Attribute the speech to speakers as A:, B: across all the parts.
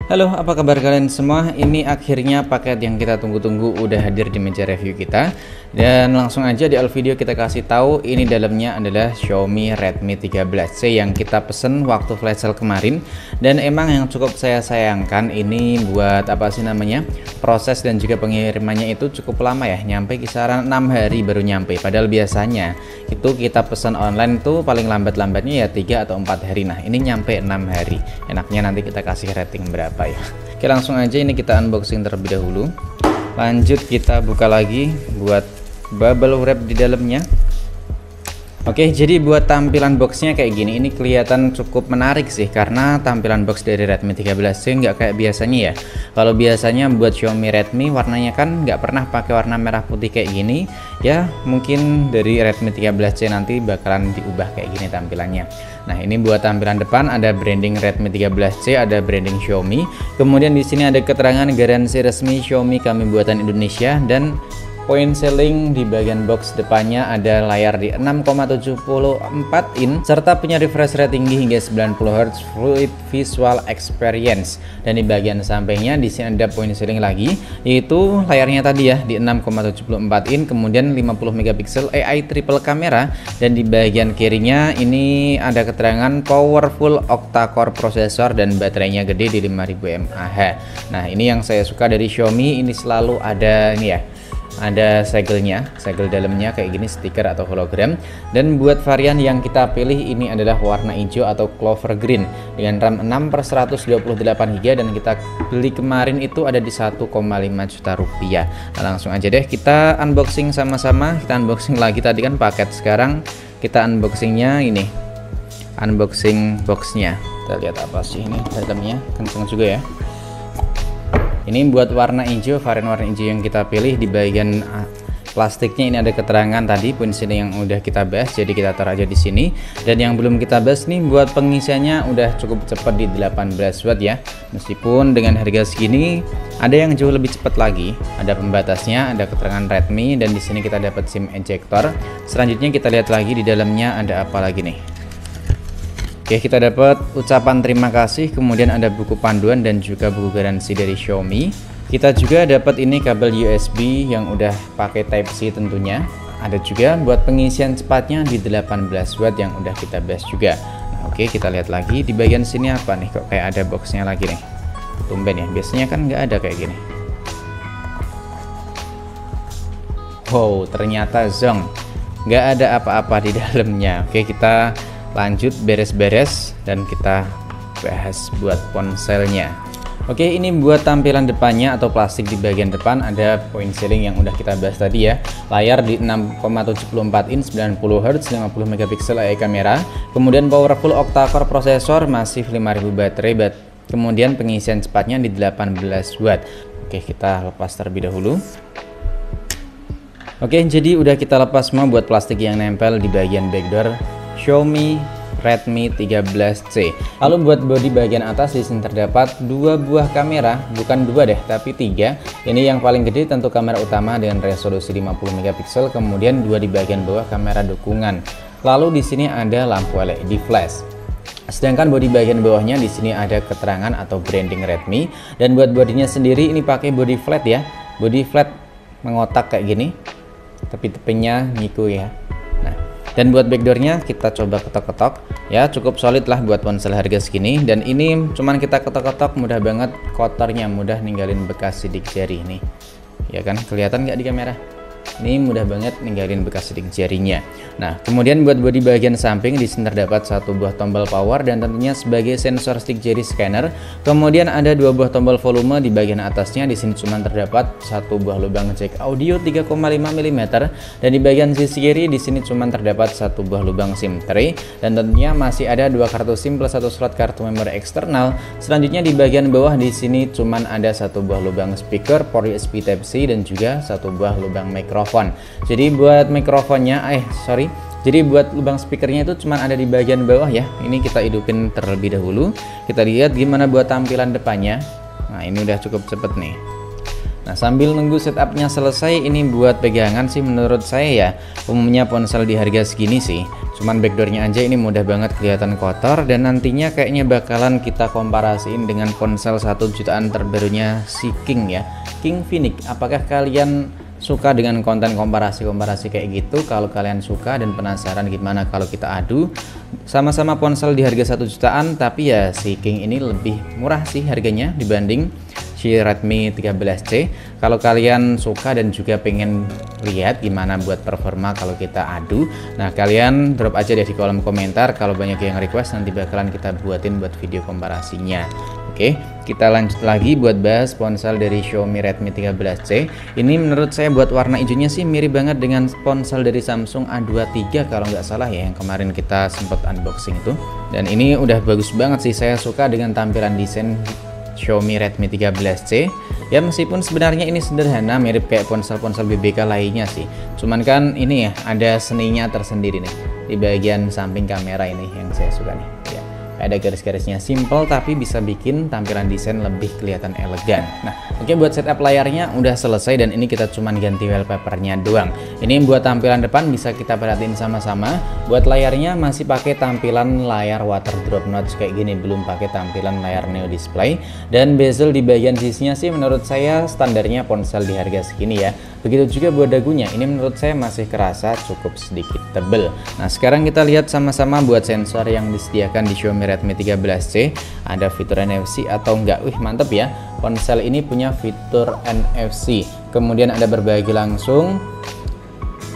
A: Halo, apa kabar kalian semua? Ini akhirnya paket yang kita tunggu-tunggu udah hadir di meja review kita. Dan langsung aja di awal video kita kasih tahu ini dalamnya adalah Xiaomi Redmi 13C yang kita pesen waktu flash sale kemarin. Dan emang yang cukup saya sayangkan ini buat apa sih namanya? Proses dan juga pengirimannya itu cukup lama ya, nyampe kisaran 6 hari baru nyampe. Padahal biasanya itu kita pesan online tuh paling lambat-lambatnya ya 3 atau 4 hari. Nah, ini nyampe 6 hari. Enaknya nanti kita kasih rating berapa ya. Oke, langsung aja ini kita unboxing terlebih dahulu. Lanjut kita buka lagi buat bubble wrap di dalamnya. Oke, jadi buat tampilan boxnya kayak gini, ini kelihatan cukup menarik sih karena tampilan box dari Redmi 13C nggak kayak biasanya ya. Kalau biasanya buat Xiaomi Redmi warnanya kan nggak pernah pakai warna merah putih kayak gini ya, mungkin dari Redmi 13C nanti bakalan diubah kayak gini tampilannya. Nah, ini buat tampilan depan ada branding Redmi 13C, ada branding Xiaomi. Kemudian di sini ada keterangan garansi resmi Xiaomi kami buatan Indonesia, dan point selling di bagian box depannya ada layar di 6,74 in serta punya refresh rate tinggi hingga 90 Hz Fluid Visual Experience. Dan di bagian sampingnya di sini ada point selling lagi, yaitu layarnya tadi ya di 6,74 in, kemudian 50 megapiksel AI triple kamera, dan di bagian kirinya ini ada keterangan powerful octa-core prosesor dan baterainya gede di 5000 mAh. Nah, ini yang saya suka dari Xiaomi, ini selalu ada ini ya, ada segel dalamnya kayak gini, stiker atau hologram. Dan buat varian yang kita pilih ini adalah warna hijau atau clover green dengan RAM 6/128 GB, dan kita beli kemarin itu ada di 1,5 juta rupiah. Nah, langsung aja deh kita unboxing sama-sama. Kita unboxing lagi, tadi kan paket, sekarang kita unboxingnya ini, unboxing boxnya. Kita lihat apa sih ini dalamnya, kenceng juga ya. Ini buat warna hijau, varian warna hijau yang kita pilih. Di bagian plastiknya ini ada keterangan tadi poin sini yang udah kita bahas, jadi kita taruh aja di sini. Dan yang belum kita bahas nih, buat pengisiannya udah cukup cepat di 18 watt ya. Meskipun dengan harga segini ada yang jauh lebih cepat lagi. Ada pembatasnya, ada keterangan Redmi, dan di sini kita dapat SIM ejector. Selanjutnya kita lihat lagi di dalamnya ada apa lagi nih. Oke, kita dapat ucapan terima kasih, kemudian ada buku panduan dan juga buku garansi dari Xiaomi. Kita juga dapat ini kabel USB yang udah pakai Type-C tentunya. Ada juga buat pengisian cepatnya di 18 watt yang udah kita bahas juga. Nah, oke, kita lihat lagi di bagian sini apa nih, kok kayak ada boxnya lagi nih. Tumben ya, biasanya kan nggak ada kayak gini. Wow, ternyata zonk, nggak ada apa-apa di dalamnya. Oke, kita lanjut beres-beres dan kita bahas buat ponselnya. Oke, ini buat tampilan depannya atau plastik di bagian depan ada point selling yang udah kita bahas tadi ya. Layar di 6,74 in 90 Hz 50 megapiksel AI kamera, kemudian powerful octa-core prosesor, masih 5000 baterai, kemudian pengisian cepatnya di 18 watt. Oke, kita lepas terlebih dahulu. Oke, jadi udah kita lepas semua buat plastik yang nempel di bagian backdoor Xiaomi Redmi 13C. Lalu buat bodi bagian atas di sini terdapat dua buah kamera, bukan dua deh tapi 3. Ini yang paling gede tentu kamera utama dengan resolusi 50 megapiksel, kemudian dua di bagian bawah kamera dukungan. Lalu di sini ada lampu LED flash. Sedangkan bodi bagian bawahnya di sini ada keterangan atau branding Redmi, dan buat bodinya sendiri ini pakai body flat ya. Body flat mengotak kayak gini. Tepi-tepinya nyiku ya. Dan buat backdoornya kita coba ketok-ketok ya, cukup solid lah buat ponsel harga segini. Dan ini cuman kita ketok-ketok mudah banget, kotornya mudah ninggalin bekas sidik jari nih ya kan, kelihatan nggak di kamera? Ini mudah banget ninggalin bekas sidik jarinya. Nah, kemudian buat bodi bagian samping di sini terdapat satu buah tombol power dan tentunya sebagai sensor stick jari scanner. Kemudian ada dua buah tombol volume di bagian atasnya. Di sini cuma terdapat satu buah lubang jack audio 3,5 mm, dan di bagian sisi kiri di sini cuma terdapat satu buah lubang SIM tray, dan tentunya masih ada dua kartu SIM plus satu slot kartu memori eksternal. Selanjutnya di bagian bawah di sini cuma ada satu buah lubang speaker, port USB Type-C, dan juga satu buah lubang mikrofon. Jadi buat mikrofonnya, jadi buat lubang speakernya itu cuma ada di bagian bawah ya. Ini kita hidupin terlebih dahulu. Kita lihat gimana buat tampilan depannya. Nah, ini udah cukup cepet nih. Nah, sambil nunggu setupnya selesai, ini buat pegangan sih menurut saya ya, umumnya ponsel di harga segini sih, cuman backdoornya aja ini mudah banget kelihatan kotor, dan nantinya kayaknya bakalan kita komparasiin dengan ponsel 1 jutaan terbarunya si King ya, King Phoenix. Apakah kalian suka dengan konten komparasi-komparasi kayak gitu? Kalau kalian suka dan penasaran gimana kalau kita adu sama-sama ponsel di harga 1 jutaan, tapi ya si King ini lebih murah sih harganya dibanding si Redmi 13C. Kalau kalian suka dan juga pengen lihat gimana buat performa kalau kita adu, nah kalian drop aja deh di kolom komentar. Kalau banyak yang request, nanti bakalan kita buatin buat video komparasinya. Oke, kita lanjut lagi buat bahas ponsel dari Xiaomi Redmi 13C. Ini menurut saya buat warna hijaunya sih mirip banget dengan ponsel dari Samsung A23 kalau nggak salah ya, yang kemarin kita sempat unboxing itu. Dan ini udah bagus banget sih, saya suka dengan tampilan desain Xiaomi Redmi 13C. Ya meskipun sebenarnya ini sederhana, mirip kayak ponsel-ponsel BBK lainnya sih. Cuman kan ini ya ada seninya tersendiri nih di bagian samping kamera ini yang saya suka nih. Ya, ada garis-garisnya simple tapi bisa bikin tampilan desain lebih kelihatan elegan. Nah, oke, buat setup layarnya udah selesai dan ini kita cuman ganti wallpapernya doang. Ini buat tampilan depan bisa kita perhatiin sama-sama. Buat layarnya masih pakai tampilan layar water drop notch kayak gini, belum pakai tampilan layar neo display. Dan bezel di bagian sisinya sih menurut saya standarnya ponsel di harga segini ya. Begitu juga buat dagunya, ini menurut saya masih kerasa cukup sedikit tebel. Nah, sekarang kita lihat sama-sama buat sensor yang disediakan di Xiaomi Redmi 13C. Ada fitur NFC atau enggak? Wih, mantep ya. Ponsel ini punya fitur NFC. Kemudian ada berbagi langsung.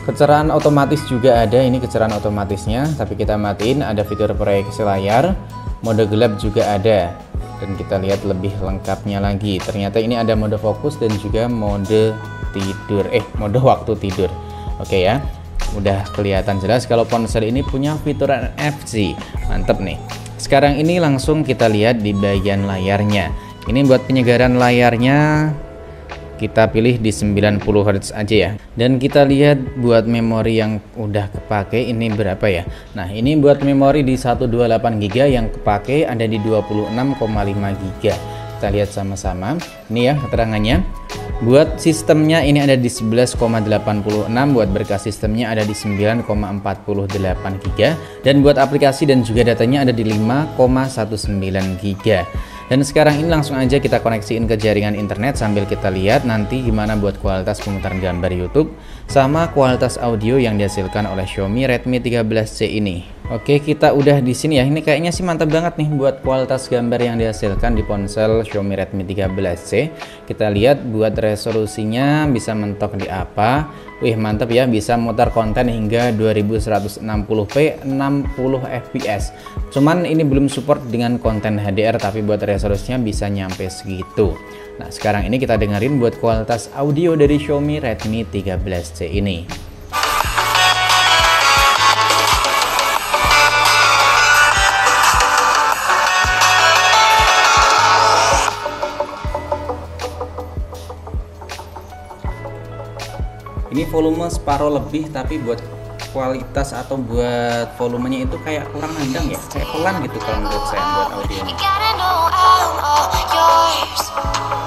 A: Kecerahan otomatis juga ada, ini kecerahan otomatisnya, tapi kita matiin. Ada fitur proyeksi layar, mode gelap juga ada. Dan kita lihat lebih lengkapnya lagi. Ternyata ini ada mode fokus dan juga mode tidur, mode waktu tidur. Oke ya, udah kelihatan jelas kalau ponsel ini punya fitur NFC. Mantep nih. Sekarang ini langsung kita lihat di bagian layarnya. Ini buat penyegaran layarnya kita pilih di 90 Hz aja ya. Dan kita lihat buat memori yang udah kepake ini berapa ya. Nah, ini buat memori di 128 GB, yang kepake ada di 26,5 GB. Kita lihat sama-sama. Ini ya keterangannya. Buat sistemnya ini ada di 11,86, buat berkas sistemnya ada di 9,48 GB, dan buat aplikasi dan juga datanya ada di 5,19 GB. Dan sekarang ini langsung aja kita koneksiin ke jaringan internet sambil kita lihat nanti gimana buat kualitas pemutaran gambar YouTube sama kualitas audio yang dihasilkan oleh Xiaomi Redmi 13C ini. Oke, kita udah di sini ya. Ini kayaknya sih mantap banget nih buat kualitas gambar yang dihasilkan di ponsel Xiaomi Redmi 13C. Kita lihat buat resolusinya bisa mentok di apa. Wih, mantap ya, bisa mutar konten hingga 2160p 60 fps. Cuman ini belum support dengan konten HDR, tapi buat resolusinya bisa nyampe segitu. Nah, sekarang ini kita dengerin buat kualitas audio dari Xiaomi Redmi 13C ini. Ini volume separuh lebih, tapi buat kualitas atau buat volumenya itu kayak kurang nendang ya, kayak pelan gitu kalau menurut saya buat audionya.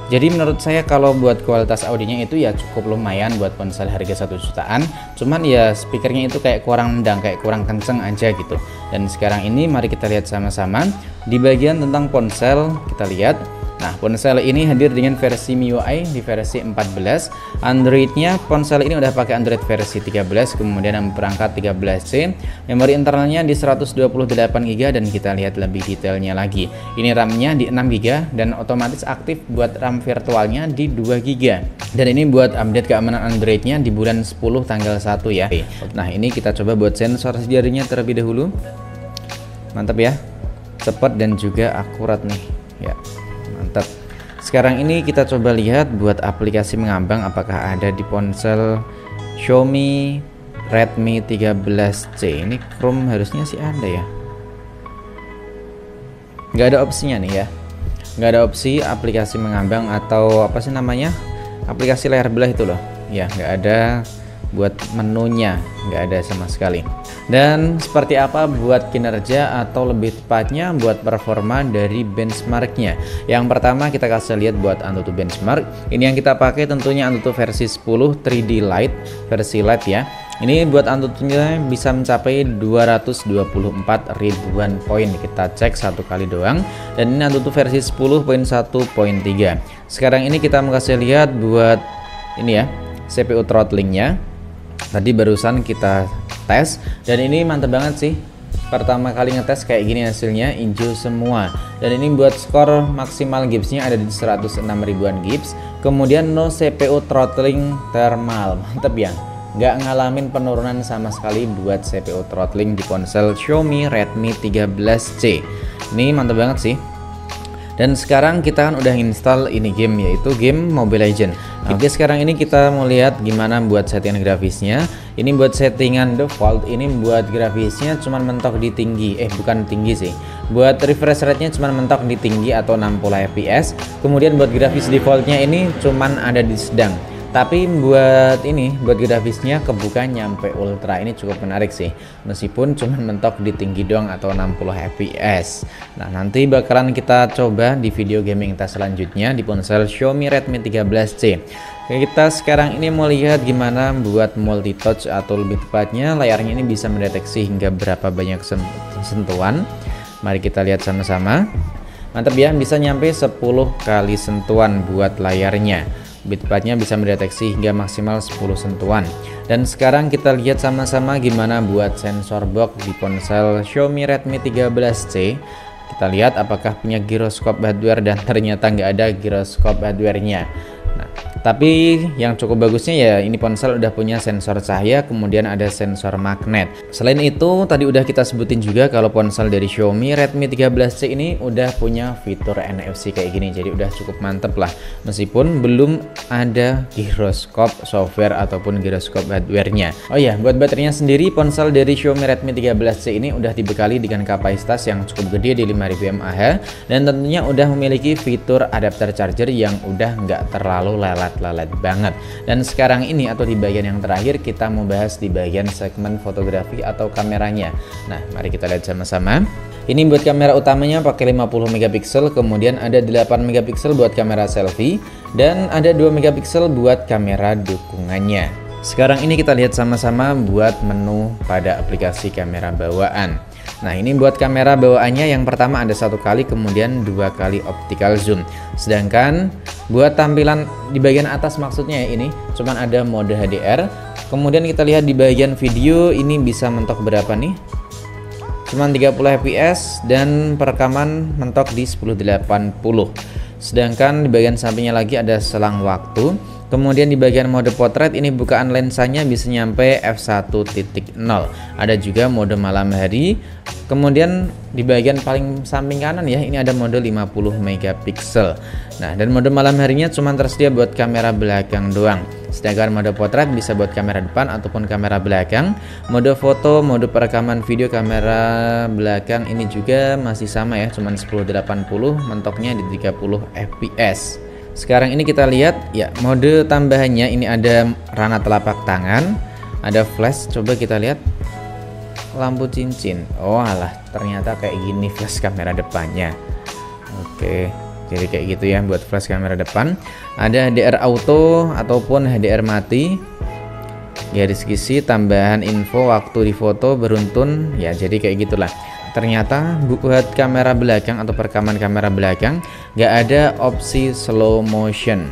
A: Jadi menurut saya kalau buat kualitas audionya itu ya cukup lumayan buat ponsel harga 1 jutaan. Cuman ya speakernya itu kayak kurang nendang, kayak kurang kenceng aja gitu. Dan sekarang ini mari kita lihat sama-sama di bagian tentang ponsel. Kita lihat. Nah, ponsel ini hadir dengan versi MIUI di versi 14. Androidnya ponsel ini udah pakai Android versi 13, kemudian perangkat 13C. Memori internalnya di 128 GB, dan kita lihat lebih detailnya lagi. Ini RAM-nya di 6 GB dan otomatis aktif buat RAM virtualnya di 2 GB. Dan ini buat update keamanan Androidnya di bulan 10 tanggal 1 ya. Nah, ini kita coba buat sensor jarinya terlebih dahulu. Mantap ya. Cepat dan juga akurat nih. Ya. Mantap. Sekarang ini kita coba lihat buat aplikasi mengambang apakah ada di ponsel Xiaomi Redmi 13C. Ini Chrome harusnya sih ada ya. Nggak ada opsinya nih ya. Nggak ada opsi aplikasi mengambang atau apa sih namanya, aplikasi layar belah itu loh. Ya, nggak ada buat menunya nggak ada sama sekali. Dan seperti apa buat kinerja atau lebih tepatnya buat performa dari benchmarknya. Yang pertama kita kasih lihat buat Antutu benchmark. Ini yang kita pakai tentunya Antutu versi 10 3D Lite, versi Lite ya. Ini buat Antutunya bisa mencapai 224 ribuan poin. Kita cek satu kali doang. Dan ini Antutu versi 10.1.3. Sekarang ini kita mau kasih lihat buat ini ya, CPU throttlingnya. Tadi barusan kita tes dan ini mantep banget sih. Pertama kali ngetes kayak gini hasilnya hijau semua. Dan ini buat skor maksimal gipsnya ada di 106 ribuan gips. Kemudian no CPU throttling thermal, mantep ya, nggak ngalamin penurunan sama sekali buat CPU throttling di ponsel Xiaomi Redmi 13C. Ini mantep banget sih. Dan sekarang kita kan udah install ini game, yaitu game Mobile Legends. Oke, sekarang ini kita mau lihat gimana buat settingan grafisnya. Ini buat settingan default, ini buat grafisnya cuman mentok di tinggi, bukan tinggi sih. Buat refresh rate-nya cuman mentok di tinggi atau 60 fps. Kemudian buat grafis defaultnya ini cuman ada di sedang. Tapi buat grafisnya kebuka nyampe ultra. Ini cukup menarik sih, meskipun cuma mentok di tinggi doang atau 60 fps. Nah, nanti bakalan kita coba di video gaming kita selanjutnya di ponsel Xiaomi Redmi 13C. Kita sekarang ini mau lihat gimana buat multi touch atau lebih tepatnya layarnya ini bisa mendeteksi hingga berapa banyak sentuhan. Mari kita lihat sama-sama. Mantap ya, bisa nyampe 10 kali sentuhan buat layarnya. Lebih tepatnya bisa mendeteksi hingga maksimal 10 sentuhan. Dan sekarang kita lihat sama-sama gimana buat sensor box di ponsel Xiaomi Redmi 13C. Kita lihat apakah punya gyroscope hardware, dan ternyata nggak ada gyroscope hardware-nya. Nah, tapi yang cukup bagusnya ya ini ponsel udah punya sensor cahaya, kemudian ada sensor magnet. Selain itu tadi udah kita sebutin juga kalau ponsel dari Xiaomi Redmi 13C ini udah punya fitur NFC kayak gini, jadi udah cukup mantep lah, meskipun belum ada gyroscope software ataupun gyroscope hardware-nya. Oh ya, buat baterainya sendiri ponsel dari Xiaomi Redmi 13C ini udah dibekali dengan kapasitas yang cukup gede di 5000 mAh, dan tentunya udah memiliki fitur adapter charger yang udah nggak terlalu lelet banget. Dan sekarang ini atau di bagian yang terakhir kita mau bahas di bagian segmen fotografi atau kameranya. Nah, mari kita lihat sama-sama. Ini buat kamera utamanya pakai 50 megapiksel, kemudian ada 8 megapiksel buat kamera selfie, dan ada 2 megapiksel buat kamera dukungannya. Sekarang ini kita lihat sama-sama buat menu pada aplikasi kamera bawaan. Nah, ini buat kamera bawaannya yang pertama ada 1 kali, kemudian 2 kali optical zoom. Sedangkan buat tampilan di bagian atas maksudnya ya, ini cuman ada mode HDR. Kemudian kita lihat di bagian video ini bisa mentok berapa nih? Cuman 30 fps dan perekaman mentok di 1080. Sedangkan di bagian sampingnya lagi ada selang waktu. Kemudian di bagian mode potret ini bukaan lensanya bisa nyampe f1.0. Ada juga mode malam hari. Kemudian di bagian paling samping kanan ya, ini ada mode 50 megapiksel. Nah, dan mode malam harinya cuma tersedia buat kamera belakang doang. Sedangkan mode potret bisa buat kamera depan ataupun kamera belakang. Mode foto, mode perekaman video kamera belakang ini juga masih sama ya, cuma 1080, mentoknya di 30 fps. Sekarang ini kita lihat ya, mode tambahannya ini ada rana telapak tangan, ada flash, coba kita lihat lampu cincin. Oh alah, ternyata kayak gini flash kamera depannya. Oke, jadi kayak gitu ya buat flash kamera depan. Ada HDR auto ataupun HDR mati, garis kisi, tambahan info waktu di foto beruntun ya, jadi kayak gitulah. Ternyata buat kamera belakang atau perekaman kamera belakang nggak ada opsi slow motion.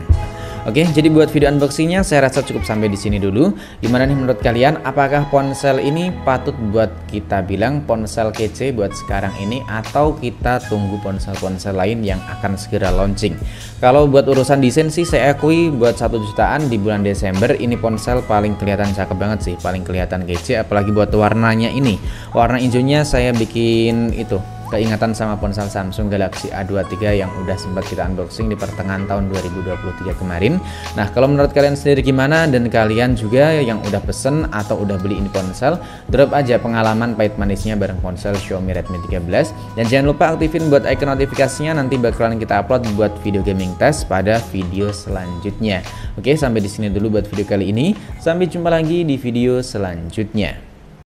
A: Oke, jadi buat video unboxingnya saya rasa cukup sampai di sini dulu. Gimana nih menurut kalian? Apakah ponsel ini patut buat kita bilang ponsel kece buat sekarang ini, atau kita tunggu ponsel-ponsel lain yang akan segera launching? Kalau buat urusan desain sih saya akui buat 1 jutaan di bulan Desember ini ponsel paling kelihatan cakep banget sih, paling kelihatan kece, apalagi buat warnanya ini. Warna hijaunya saya bikin itu keingatan sama ponsel Samsung Galaxy A23 yang udah sempat kita unboxing di pertengahan tahun 2023 kemarin. Nah, kalau menurut kalian sendiri gimana, dan kalian juga yang udah pesen atau udah beli ini ponsel, drop aja pengalaman pahit manisnya bareng ponsel Xiaomi Redmi 13. Dan jangan lupa aktifin buat icon notifikasinya, nanti bakalan kita upload buat video gaming test pada video selanjutnya. Oke, sampai di sini dulu buat video kali ini. Sampai jumpa lagi di video selanjutnya.